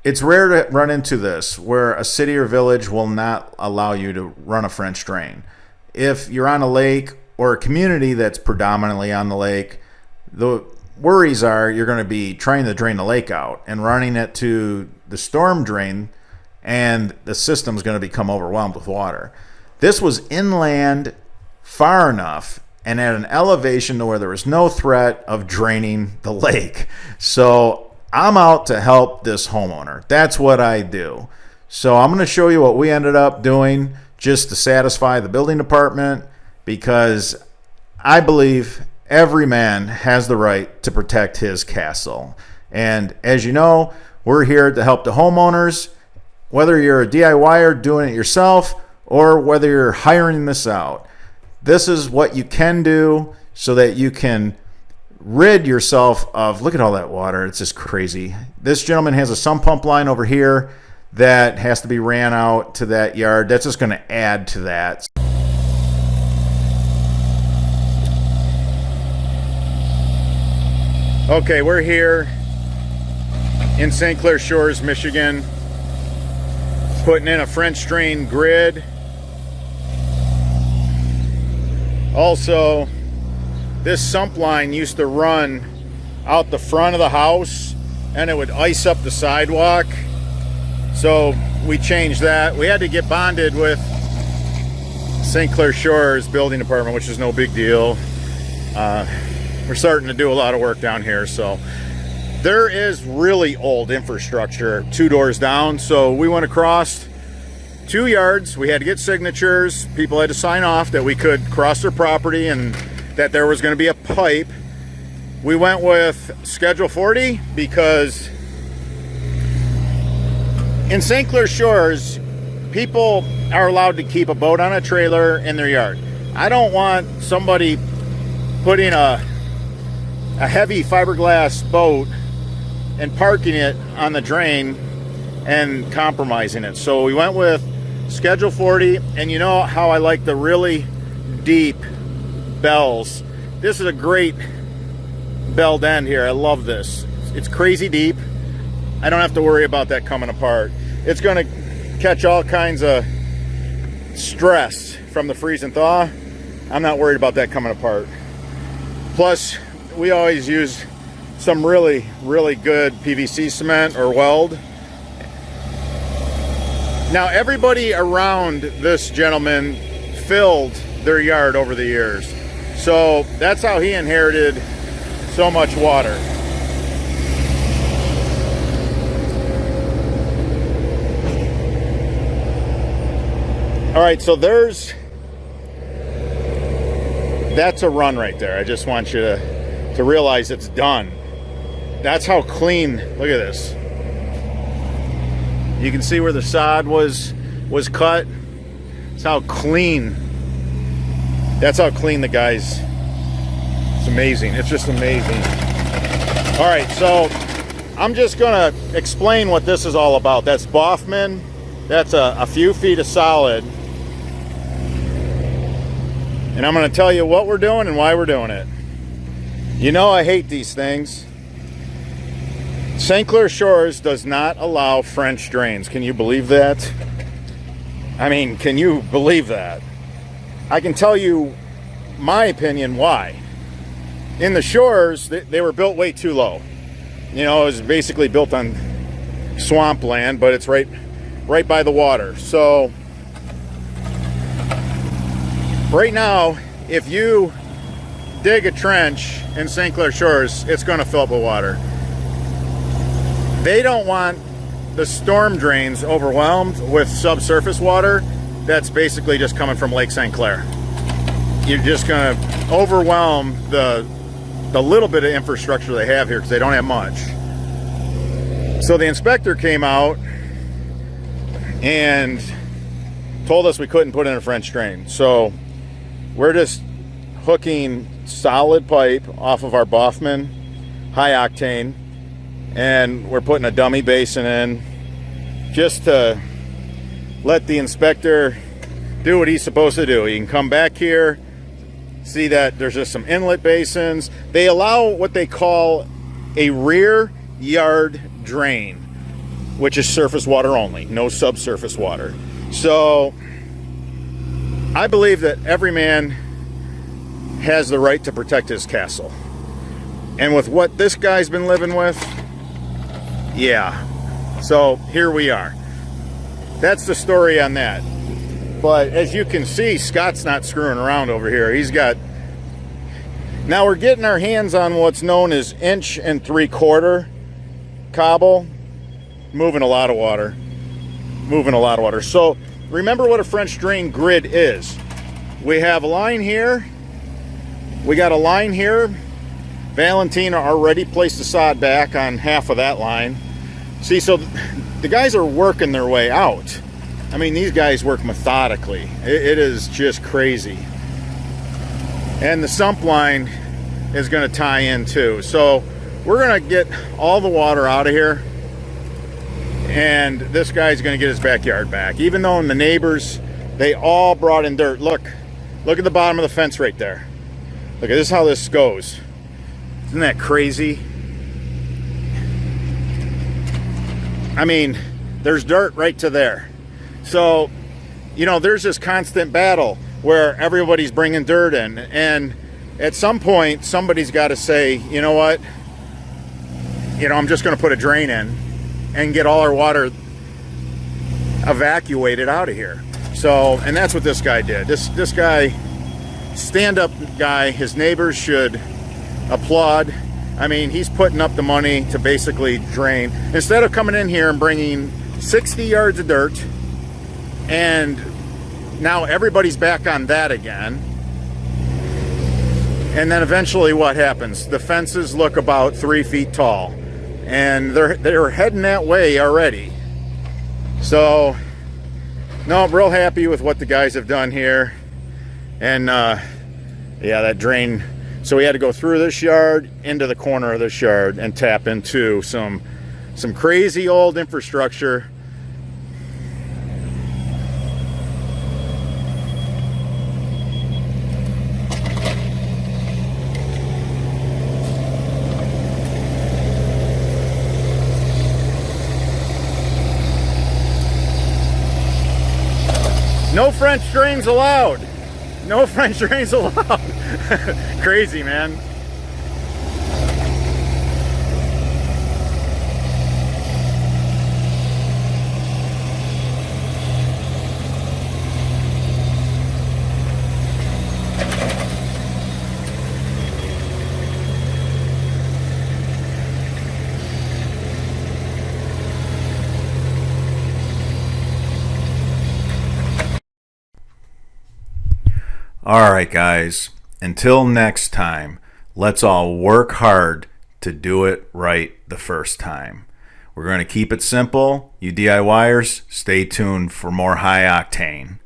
It's rare to run into this where a city or village will not allow you to run a French drain. If you're on a lake or a community that's predominantly on the lake, the worries are you're going to be trying to drain the lake out and running it to the storm drain, and the system's going to become overwhelmed with water. This was inland, far enough, and at an elevation to where there was no threat of draining the lake. So I'm out to help this homeowner. That's what I do. So I'm going to show you what we ended up doing just to satisfy the building department, because I believe every man has the right to protect his castle. And as you know, we're here to help the homeowners, whether you're a DIYer doing it yourself or whether you're hiring this out. This is what you can do so that you can rid yourself of, look at all that water, it's just crazy. This gentleman has a sump pump line over here that has to be ran out to that yard. That's just going to add to that. Okay, we're here in St. Clair Shores, Michigan, putting in a French drain grid. Also, this sump line used to run out the front of the house and it would ice up the sidewalk. So we changed that. We had to get bonded with St. Clair Shores Building Department, which is no big deal. We're starting to do a lot of work down here. So there is really old infrastructure 2 doors down. So we went across 2 yards. We had to get signatures. People had to sign off that we could cross their property and that there was going to be a pipe. We went with Schedule 40 because in St. Clair Shores, people are allowed to keep a boat on a trailer in their yard. I don't want somebody putting a heavy fiberglass boat and parking it on the drain and compromising it. So we went with Schedule 40, and you know how I like the really deep bells. This is a great belled end here. I love this. It's crazy deep. I don't have to worry about that coming apart. It's going to catch all kinds of stress from the freeze and thaw. I'm not worried about that coming apart. Plus, we always use some really, really good PVC cement or weld. Now, everybody around this gentleman filled their yard over the years. So that's how he inherited so much water. All right, so that's a run right there. I just want you to realize it's done. That's how clean, look at this. You can see where the sod was cut. That's how clean the guy's. It's amazing. It's just amazing. All right, so I'm just gonna explain what this is all about. That's Boffman. That's a few feet of solid. And I'm gonna tell you what we're doing and why we're doing it. You know I hate these things. St. Clair Shores does not allow French drains. Can you believe that? I mean, can you believe that? I can tell you my opinion why. In the shores, they were built way too low. You know, it was basically built on swampland, but it's right by the water. So right now, if you dig a trench in St. Clair Shores, it's going to fill up with water. They don't want the storm drains overwhelmed with subsurface water that's basically just coming from Lake St. Clair. You're just going to overwhelm the little bit of infrastructure they have here because they don't have much. So the inspector came out and told us we couldn't put in a French drain. So we're just hooking solid pipe off of our Boffman high octane, and we're putting a dummy basin in just to let the inspector do what he's supposed to do. He can come back here, see that there's just some inlet basins. They allow what they call a rear yard drain. which is surface water only, no subsurface water. So I believe that every man has the right to protect his castle. And with what this guy's been living with, yeah. So here we are. That's the story on that. But as you can see, Scott's not screwing around over here. He's got... Now we're getting our hands on what's known as 1 3/4 cobble. Moving a lot of water. Moving a lot of water. So remember what a French drain grid is. We have a line here. We got a line here. Valentina already placed the sod back on half of that line. See, so the guys are working their way out. I mean, these guys work methodically. It is just crazy. And the sump line is going to tie in too. So we're going to get all the water out of here. And this guy's going to get his backyard back. Even though the neighbors, they all brought in dirt. Look at the bottom of the fence right there. Look at this, how this goes. Isn't that crazy? I mean, there's dirt right to there. So, you know, there's this constant battle where everybody's bringing dirt in. And at some point, somebody's got to say, you know what? You know, I'm just going to put a drain in and get all our water evacuated out of here. So, and that's what this guy did. This guy, stand-up guy, his neighbors should applaud. I mean, he's putting up the money to basically drain. Instead of coming in here and bringing 60 yards of dirt, and now everybody's back on that again. And then eventually what happens? The fences look about 3 feet tall, and they're heading that way already. So, no, I'm real happy with what the guys have done here. And yeah, that drain. So we had to go through this yard, into the corner of this yard, and tap into some crazy old infrastructure. No French drains allowed. No French drains allowed. Crazy, man. All right, guys. Until next time, let's all work hard to do it right the first time. We're going to keep it simple. You DIYers, stay tuned for more high octane.